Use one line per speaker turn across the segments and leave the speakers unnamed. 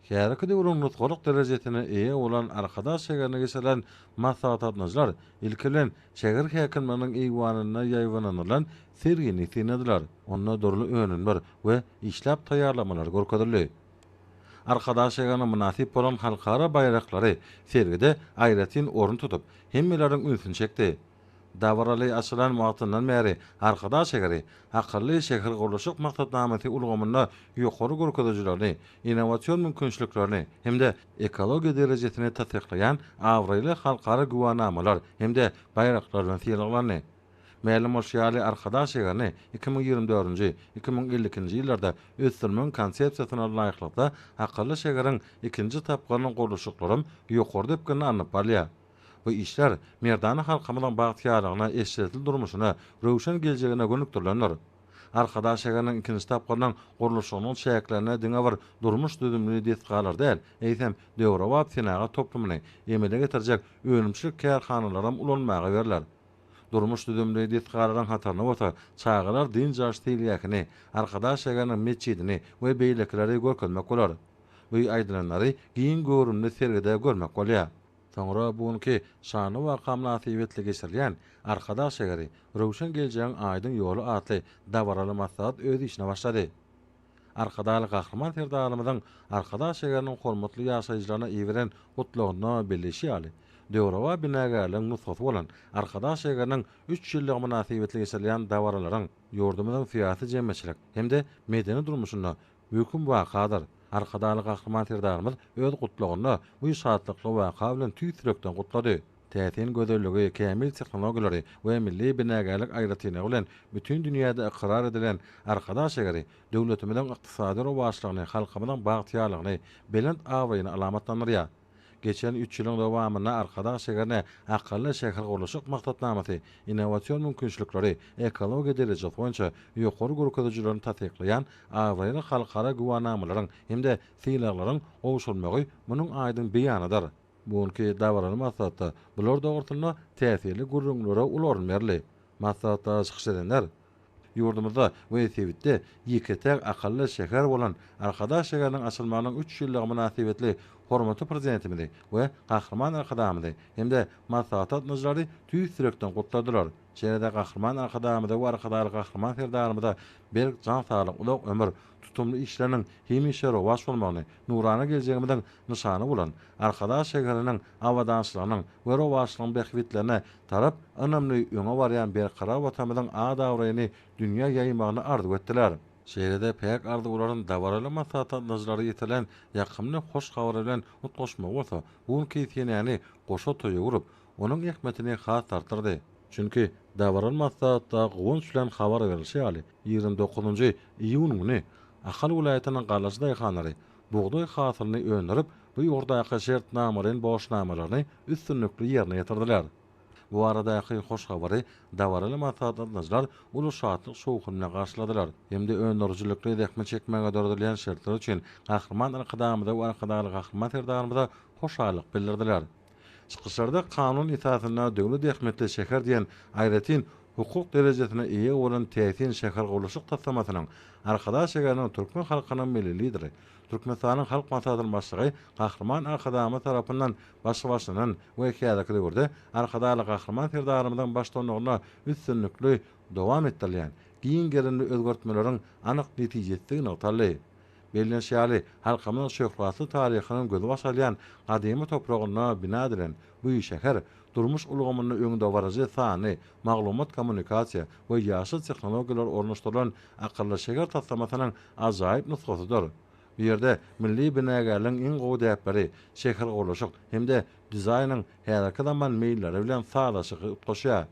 Şäherki döwrüň nutguluk derejetine eýe bolan arkadaş şegerine geçelen maslahatçylar ilkilen şeger häkimleriniň eýwanyna ýaýwananylan sergini tinediler. Onda durly önünler we işläp taýýarlamalar görkezildi. Arkadaş şegerine münasip bolan halkara bayraklary sergide aýratyn orun tutup, hemmeleriň ünsüni çekdi. Davaraly açylan wagtyndan beri arkadaş şegeri akylly şehir gurulşyk maksatnamaty ulgamyna ýokary görkezijlerini, innowasion mümkinçiliklerini hemde ekologiýa derejetini tasdiklaýan awraýly halkara guwanamalar hemde bayraklar bilen syýrlaklaryny Mälim Oşýaly arkadaş şegerini 2024-nji 2050-nji ýyllarda ösdürmüň konsepsiýasyna laýyklykda akylly şehiriň ikinji tapgarynyň gurulşyklaryň ýokary depgini anyp barýar. Bu işler merdany halkymyzyň bagtýarlygyna, eşitli durmuşyna, röwşen geljegine gönükdirlenler. Arkadaş şegeriniň ikinji tapgarynyň gurulşynyň şäklerine diňe bir durmuş düzümli detgalar däl, eýsem döwre wagt synaga toplumyny emele getirjek önümçilik kärhanalaram ulanmaga berler. Durmuş düzümli detgalaryň hataryna bota çağılar din jaş teýliyäkini, arkadaş şegeriniň meçidini we beýlekleri görkezmek bolar. Bu aýdylanlary giň görünmli sergide görmek bolýar. Soňra buňky şany we kamnatybetle geçirilýän arkadaş şegeri röwşen geljegiň aýdyň ýoly atly dawaraly maksat öz işine başlady. Arkadaly gahryman serdarymyzyň arkadaş şegeriniň hormatly ýaşaýjylaryna iýeren gutlugyna birleşi ýaly. Döwrawa binägerliň nusgaty bolan arkadaş şegeriniň 3 ýyllyk munasabetle geçirilýän dawaralaryň ýordamynyň fiýaty jemmeçilik hemde medeni durmuşyna höküm wakadyr. Arkadaly gahryman serdarymyz öz gutlugyny bu şatlykly waka bilen tüýsürekden gutlady. Täsin gözelligi, kämil tehnologiýalary we milli binägerlik aýratyny bilen bütün dünýäde ikrar edilen arkadaş şegeri döwletimiziň ykdysady rowaşlygyny, halkymyzyň bagtýarlygyny, belent awaýyny alamatlandyrýar. Geçen 3 ýylyň dowamyna arkadaş şegerine akylly şäher gurulşyk maksatnamaty, innowasion mümkinçilikleri, ekologiýa derejesi boýunça ýokary görkezijlerini tasdiklaýan awraýly halkara guwanamalaryň hemde syýlaklaryň owşulmagy munyň aýdyn beýanydyr. Buňky dawaraly maksatda bular dogurtlyna täsirli gurrunlara ularyn berli. Maksatda çykyş edenler ýurdumyzda we Sewitde ýeketek akylly şäher bolan arkadaş şegeriniň açylmagynyň 3 ýyllyk münasibetli hormaty prezidentimizi we gahryman arkadamyzy hemde maslahatçylary tüýsürekden gutladylar. Şeýle gahryman arkadamyzy we arkadaly gahryman serdarymyza berk jan saglyk, ulak ömür, tutumly işleriniň hemişe rowaş bolmagyny, nurany geljegimiziň nyşany bolan arkadaş şegeriniň awadançylygynyň we rowaşlygynyň behwitlerine tarap önemli ýöne barýan berkara watamyzyň adawraýyny dünýä ýaýmagyny arzu etdiler. Şeýlede pek ardy olaryň dawaraly maslahatçylary ýetilen ýakymly hoş habar bilen utgaşmak bolsa, buň keýsiyany goşa toýa urup, onuň ähmetini has tartyrdy. Çünki dawaraly maslahatda gowunç bilen habar berilşi ýaly 29-njy iýun güni Ahal welaýatynyň galasy daýhanlary buğday hasylyny öňürip, bu ýurdaky şertnamalaryň boşnamalaryny üstünlikli ýerine ýetirdiler. Bu aradaky hoş habary dawaraly maslahatçylar ulu şatlyk şowkunyna garşyladylar. Hemde öňürjilikli dähme çekmäge dördülen şertler üçin gahryman arkadamyza we arkadaly gahryman serdarymyza hoşalyk bildirdiler. Çykyşlarda kanun itaatynda döwlet ähmetli şäher diýen aýratyn hukuk derejesine eýe bolan täsin şäher gurulşyk taslamatynyň arkadaş şäheriniň türkmen halkynyň milli lideri, Türkmenistanyň halk maslahatynyň başlygy gahryman arkadamy tarapyndan başlanan we kädäki döwürde arkadaly gahryman serdarymyzyň başlanmagyna üstünlikli dowam etdirilýän giň gerenli özgertmeleriň anyk netijesini noktaly. Bellenşýaly halkymyň şöhratly taryhynyň gözü başalýan gadymy topragyna bina edilen bu şäher durmuş ulgamyny öňünde barajy sany, maglumat kommunikasiýa we ýaşy tehnologiýalar ornaşdyrylan akylly şäher taslamasynyň ajaýyp nusgasydyr. Bu ýerde milli binägerliň iň gowy däpleri şäher gurulşyk hemde dizaýnyň häzirki zaman meýilleri bilen saglaşygy utgaşýar.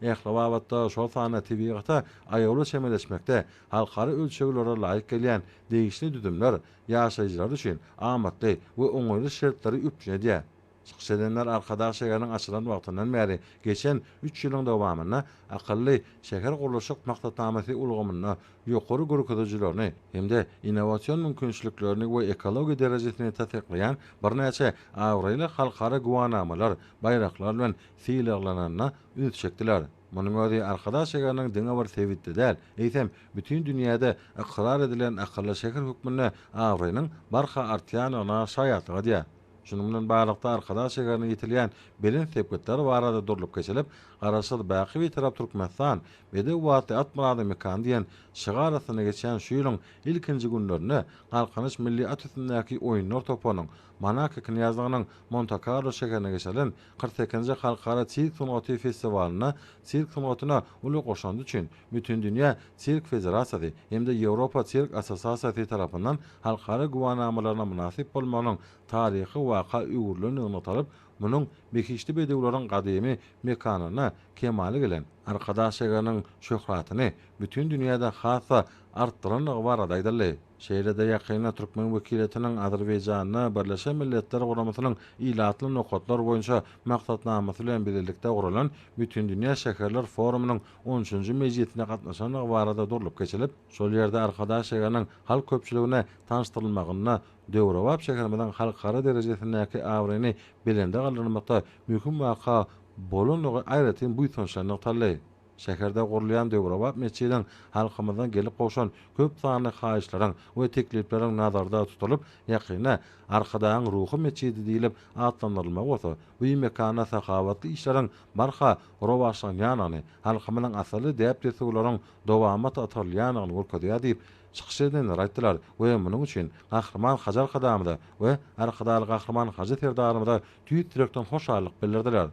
Ehlawabatda şol sany tebigatda aýaly şemeleşmekde halkary ölçeglere laýyk gelýän degişli düdümler ýaşaýjylar üçin amatly we oňaýly şertleri üpjedi. Çykyş edenler arkadaş şäheriniň açylan wagtyndan beri geçen 3 ýylyň dowamyna akylly şäher gurulşyk maksatnamaty ulgamyna ýokary görkezijlerini hemde innowasion mümkinçiliklerini we ekologiýa derejesini tasdiklaýan bir näçe awraýly halkara guwanamalar, bayraklar bilen syýlaklanyna üns çekdiler. Munun özi arkadaş şegeriniň diňe bir sebitdi däl. Eýsem, bütün dünýäde ikrar edilen akylly şeker hukmuna awrynyň barha artýanyna şaýatlyga diýär. Şunun bilen baglanykda arkadaş şegerini ýitilýän bilen sebitler barada durlup geçilip, garaşyl baky bir tarap Türkmenistan we de wagty atmady mekan diýen şygarasyna geçen şu ýylyň ilkinji günlerinde Galkanyş milli at üstündäki oýunlar topanyň Manaka knyazlygynyň Monte Carlo şeherine geçelen 48-nji Halkara Sirk Sanaty Festiwalyna sirk sanatyna uly goşandy üçin bütün dünýä Sirk Federasiýasy hem de Ýewropa Sirk Assosiasiýasy tarapyndan halkara guwanamalaryna munasip bolmanyň taryhy waka öwürlerini unutalyp, munyň bekişli bedewleriň gadymy mekanyna kemali gelen arkadaş şegeriniň şöhratyny bütün dünýäde hasa artdyranyny barada aýdyldy. Şeýlede ýakyna Türkmen wekiletiniň Azerbaýjanyna Birleşen Milletler Guramasynyň ilatly nokatlar boýunça maksatnamasy bilen birlikde guralan bütün dünýä şeherler forumynyň 13-nji mejlisine gatnaşanyň barada durlup geçilip, şol ýerde arkadaş şegeriniň halk köpçüligine tanıştyrylmagyna Döwrewap şeherimiň halkara derejesindäki awryny bilende galynmakda möhüm waka bolanyny aýratyn bu ýetişlerini taly. Şeherde gurulýan Döwrewap mescidiniň halkymyzdan gelip goşan köp sany haýyşlaryň we teklipleriň nazarda tutulyp, ýakyna arkadaň ruhy mescidi diýilip atlandyrylmak bolsa, bu mekana sakawatly işleriň barha rowaşlanýanyny, halkymyň asaly diýip desegularyň dowamaty atarlýanyny görkezýär diýip çykyş edenler aýtdylar we munyň üçin Gahrman Hajar kadamyda we arkadaly Gahrman Hajar terdarymyda tüýt direkden hoşallyk bildirdiler.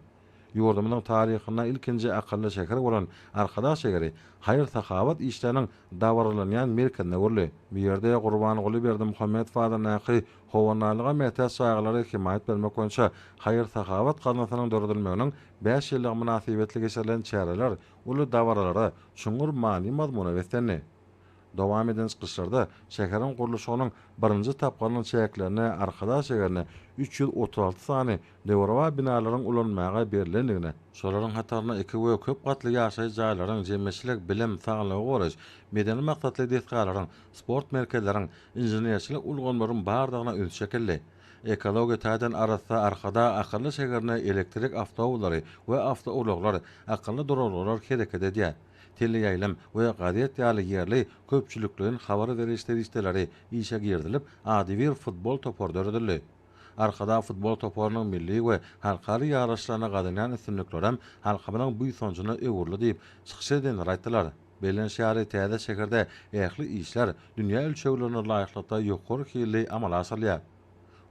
Ýurdumynyň taryhyna ilkinji akylly şeker bolan arkadaş şegeri haýyr sakawat işleriniň dawarlanýan merkezine görüli. Bu ýerde Gurbany Berdi Muhammed Fadanaky howanalyga metäs saýgalary himayet bermek boýunça haýyr sakawat gazanasynyň döredilmeginiň 5 ýyllyk münasibetli geçirilen çäreler uly dawarlara şuňur many mazmuna beslendi. Dowam eden çykyşlarda şeheriň guruluşynyň birinji tapgalynyň çäklerini arkadaş şegerine 336 sany Döwrewap binalaryň ulanmaga berilendigine, şolaryň hataryna 2 we köp gatly ýaşaý jaýlaryň jemmeçilik, bilim, saglygy goraş, medeni maksatly desgalaryň, sport merkezleriň, inženerçilik ulgamlaryň bardygyna öz şekilli. Ekologiýa täden arasynda arkada akylly şegerine elektrik awtobusları we awtouloglar, akylly durallar kerek edýär. Teleýaýlym we gadet ýaly ýerli köpçülikliň habar berişleri işleri işe girdilip, ady bir futbol topor döredildi. Arkada futbol toporunyň milli we halkary ýaraşlaryna gadanýan üstünliklerem halkymyň bu sonuçyna öwürli diýip çykyş edenler aýtdylar. Belen şäheri täze şeherde ähli işler dünýä ölçeglerine laýyklykda ýokary hili amal asyrlýar.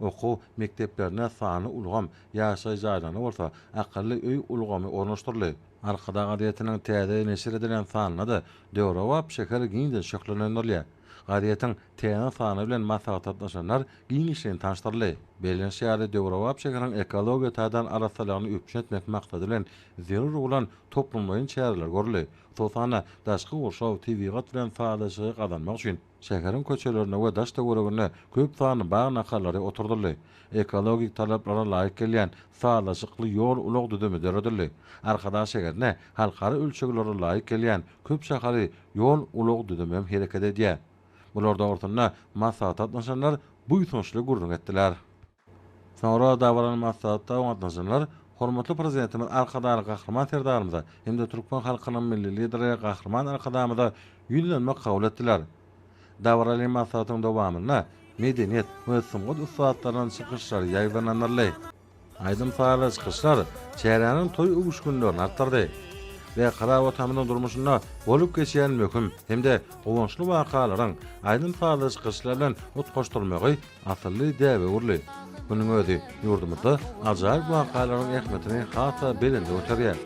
Oku mekteplerine sany ulgam ýaşaý jaýlary bolsa, akylly öý ulgamy ornaşdyrly. Arkada gadiyetiniň täze neşir edilen sanyna da Döwrewap şeher giňden şöhlenýär. Gadiýetiň täze sany bilen maslahatlaşanlar giň işlerini tanışdyrly. Belen şäheri Döwrewap şeheriniň ekologiýa täzen arasylaryny öpüşetmek maksady bilen zerur bolan toplumlaryň çäreler görüli. Sosana daşky Urşaw TV-gat bilen faýdaşygy gazanmak üçin şeheriň köçelerine we daşda görevine köp sany bağ nakalary oturdurly. Ekologik talaplara laýyk gelýän faýdaşykly ýol ulug düdümi döredildi. Arkadaş şeherine halkary ölçeglere laýyk gelýän köp şäheri ýol ulug düdümi hem hereket edýär. Bularda ortanda maslahat atnaşanlar bu ýetişli gurrun etdiler. Sonra davaran maslahatda atnaşanlar hormatly prezidentimiz arkadaly Gahrman terdarymyza hem de Türkmen halkynyň milli lideri Gahrman arkadamyza ýüzlenmek kabul etdiler. Dawraly maslahatyň dowamyna medeniýet we sumgat usatlarynyň çykyşlary ýaýlananly. Aýdym faýly çykyşlar çäräniň toý öwüşgünlerini artdyrdy we qara watamynyň durmuşynda bolup geçýän möhüm hem de gowançly wakalaryň aýdym faýly çykyşlar bilen utgaşdyrmagy asly däwe urly. Bunyň özi ýurdumyzda ajaýyp wakalaryň ähmetini hata belinde öterýär.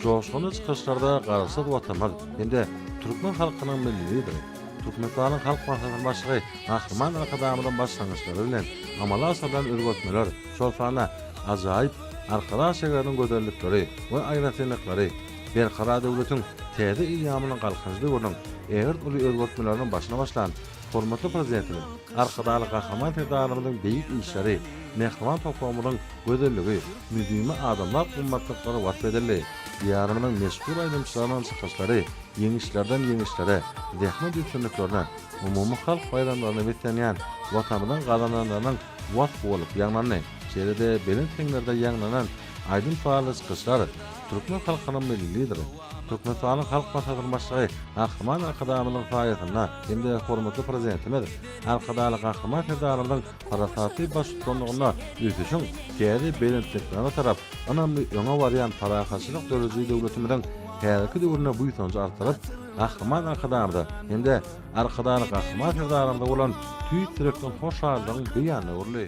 Joşguny çykyşlarda garaşyk watamyz hem de Türkmen halkynyň milli lideri Türkmenistanyň halk maslahatynyň başlygy Gahrman arkadamydan başlanýyşlary bilen amala asadan örgötmeler, şol sana ajaýyp arkadaş şeheriniň gözellikleri we aýratynlyklary berqara döwletiň täze ýamynyň galkynjy bolan eger uly örgötmeleriň başyna başlan. Hormatly prezidentimiz arkadaly Gahrman terdarymyň beýik işleri, mehriban toplamynyň gözelligi, müdümi adamlar gymmatlyklary wat bedeli, ýarymynyň meşgul aýdymçylarynyň çykyşlary, ýeňişlerden ýeňişlere, zähmet üstünliklerine, umumy halk bayramlaryna beslenýän watamynyň gazananlarynyň wat bolup ýaňlany. Şeýlede belin teňlerde ýaňlanan Aydın Faalys kışlar, Türkmen halkynyň milli lideri. Türkmenistanyň halk maslahatynyň başlygy Ahmad Akadamynyň faýatyna hem-de hormatly prezidentimiz Alkadaly Gahryman Ferdarynyň parasaty baş tutganlygyna üýtüşiň täze belentliklerine tarap önemli ýöne barýan parahaçylyk döwrüji döwletimiň häzirki döwrüne bu ýytynjy artyryp Ahmad Akadamyda hem-de Alkadaly Gahryman Ferdarynyň bolan tüýt direkden hoşallygyň beýany urly.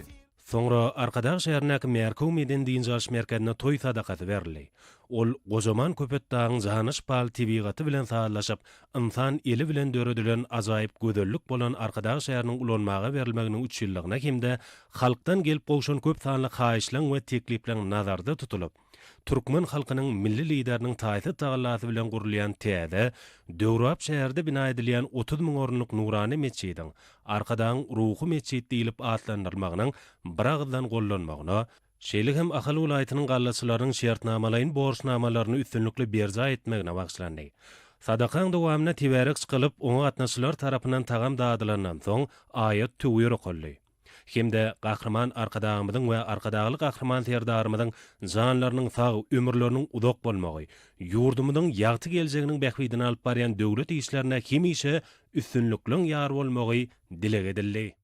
Soňra arkadaş şäherindäki Merkew Meden diýinjaş merkezine toý sadakaty berildi. Ol gojaman köpet dağın janyş pal tabigaty bilen sağlaşyp, insan eli bilen döredilen ajaýyp gözellik bolan arkadaş şäheriniň ulanmaga berilmeginiň 3 ýyllygyna hemde halkdan gelip bolşan köp sanly haýyşlaň we teklipleň nazarda tutulyp, Türkmen halkynyň milli lideriniň taýsy tagalasy bilen gurulýan täze Döwrap şäherde bina edilýän 30 000 orunluk Nurany meçidiň arkadan ruhy meçit diýilip atlandyrmagynyň bir agzdan gollanmagyna, şeýle hem Ahal welaýatynyň gallaçylarynyň şertnamalaryň borçnamalaryny üstünlikli berja etmegine bagşlandy. Sadakaň dowamyna teberek çykylyp, oňa gatnaşylar tarapyndan tagam dağıdylandan soň aýat tüwýür okuldy. Hemde Gahryman Arkadamynyň we arkadagy Gahryman Serdarymyň janlarynyň sag ömürleriniň uzak bolmagy, ýurdumynyň ýagty geljeginiň bähwidini alyp barýan döwlet işlerine hemişe üstünlikliň ýar bolmagy dile edildi.